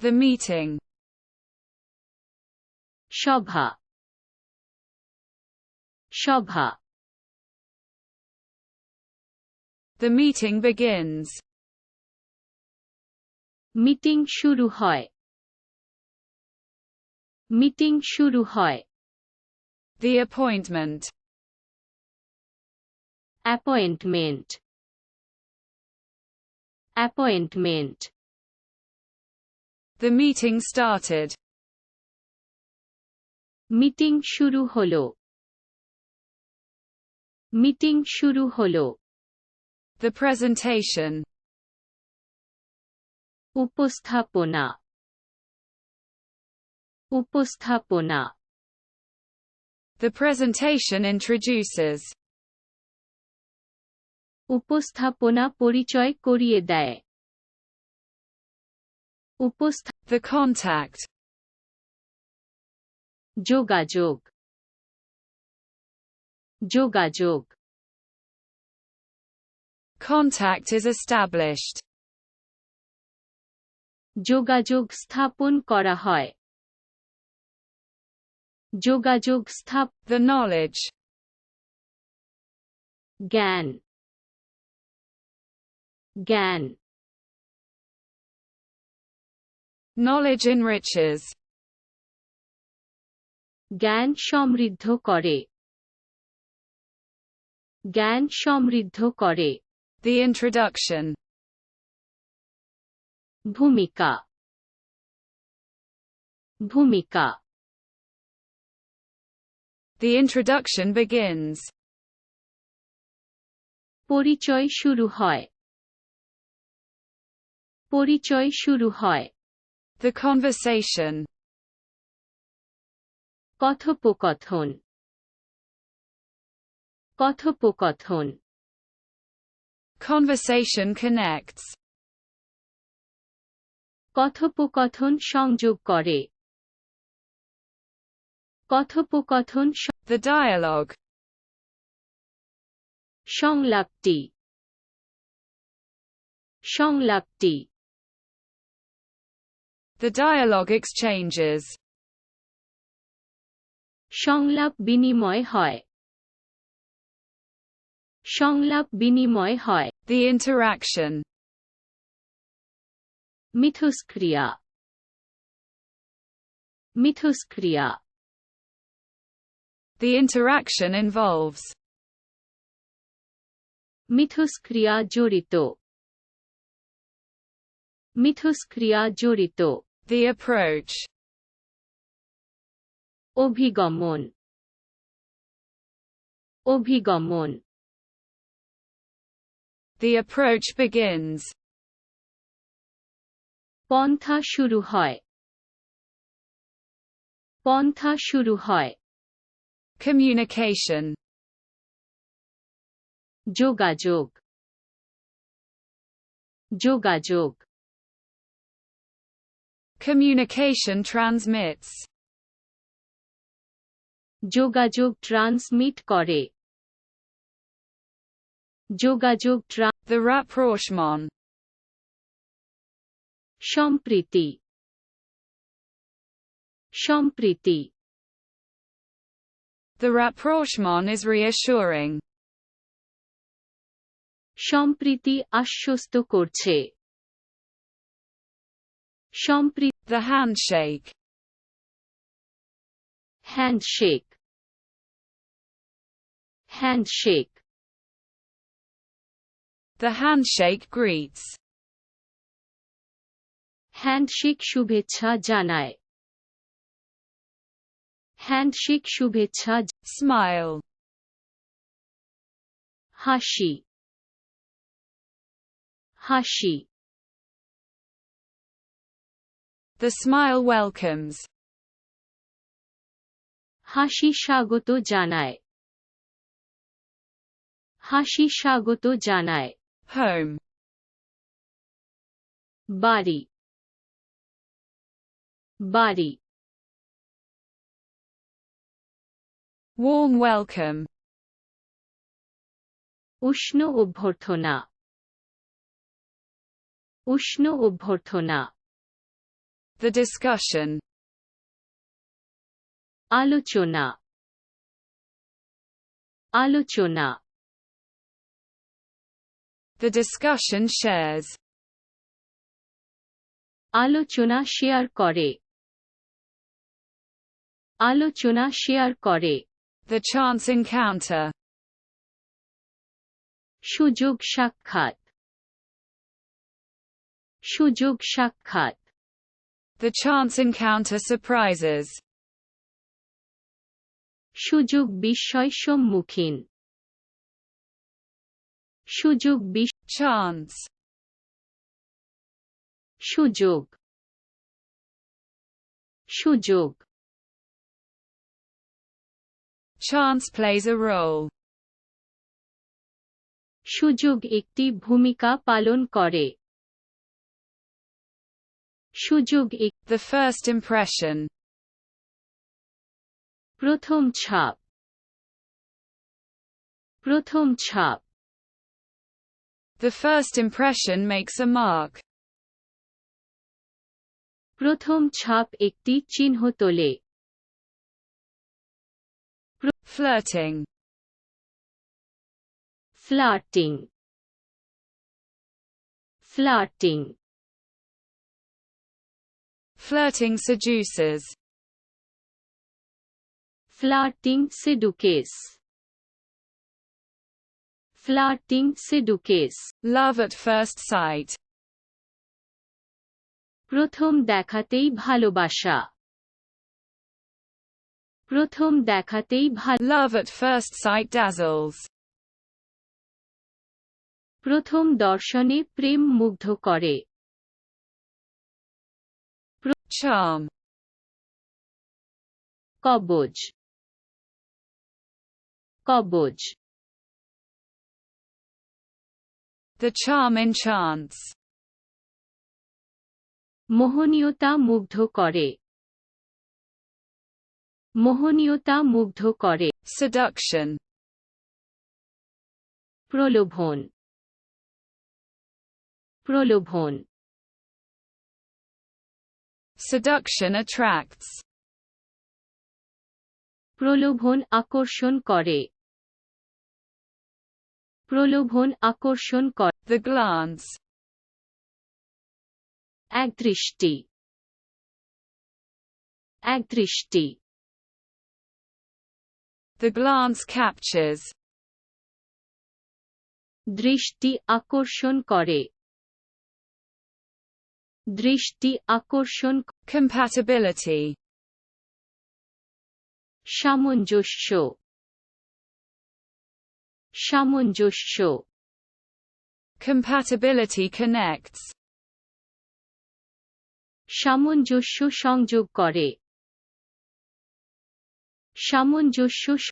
The meeting. সভা সভা The meeting begins. Meeting শুরু হয় মিটিং শুরু হয় The appointment. Appointment appointment The meeting started. Meeting শুরু হলো মিটিং শুরু হলো The presentation. উপস্থাপনা উপস্থাপনা The presentation introduces. উপস্থাপনা পরিচয় করিয়ে দেয় The contact. যোগাযোগ যোগাযোগ Contact is established. যোগাযোগ স্থাপন করা হয় যোগাযোগ The knowledge. জ্ঞান জ্ঞান Knowledge enriches. জ্ঞান সমৃদ্ধ করে জ্ঞান সমৃদ্ধ করে The introduction. ভূমিকা ভূমিকা The introduction begins. পরিচয় শুরু হয় পরিচয় শুরু হয় The conversation. কথোপকথন কথোপকথন Conversation connects. কথোপকথন সংযোগ করে কথোপকথন The dialogue. সংলাপটি সংলাপটি The dialogue exchanges. সংলাপ বিনিময় হয় সংলাপ বিনিময় হয় The interaction. মিথস্ক্রিয়া মিথস্ক্রিয়া The interaction involves. মিথস্ক্রিয়া জড়িত মিথস্ক্রিয়া জড়িত The approach. অভিগমন অভিগমন The approach begins. পন্থা শুরু হয় পন্থা শুরু হয় Communication. যোগাযোগ যোগাযোগ Communication transmits. যোগাযোগ ট্রান্সমিট করে যোগাযোগ The rapprochement. সম্প্রীতি সম্প্রীতি The rapprochement is reassuring. সম্প্রীতি আশ্বস্ত করছে সম্প্রীতি The handshake. Handshake handshake The handshake greets. Handshake শুভেচ্ছা জানায় হ্যান্ডশেক শুভেচ্ছা Smile. হাসি হাসি The smile welcomes. হাসি স্বাগত জানায় হাসি স্বাগত জানায় Home. বাড়ি বাড়ি Warm welcome. উষ্ণ অভ্যর্থনা উষ্ণ অভ্যর্থনা The discussion. আলোচনা আলোচনা The discussion shares. আলোচনা শেয়ার করে আলোচনা শেয়ার করে The chance encounter. সুযোগ সাক্ষাৎ সুযোগ সাক্ষাৎ The chance encounter surprises. সুযোগ বিস্ময় সম্মুখীন সুযোগ Chance. সুযোগ সুযোগ Chance plays a role. সুযোগ একটি ভূমিকা পালন করে সুযোগ The first impression. প্রথম ছাপ প্রথম ছাপ The first impression makes a mark. প্রথম ছাপ একটি চিহ্ন তোলে Flirting. Flirting flirting Flirting seduces. Flirting seduces flirting seduces Love at first sight. প্রথম দেখাতেই ভালোবাসা প্রথম দেখাতেই Love at first sight dazzles. প্রথম দর্শনে প্রেম মুগ্ধ করে Charm. কবজ কবজ The charm enchants. মোহনীয়তা মুগ্ধ করে মোহনীয়তা মুগ্ধ করে Seduction. প্রলোভন প্রলোভন Seduction attracts. প্রলোভন আকর্ষণ করে প্রলোভন আকর্ষণ করে The glance. একদৃষ্টি একদৃষ্টি The glance captures. দৃষ্টি আকর্ষণ করে দৃষ্টি আকর্ষণ Compatibility. সামঞ্জস্য সামঞ্জস্য Compatibility connects. সামঞ্জস্য সংযোগ করে সামঞ্জস্য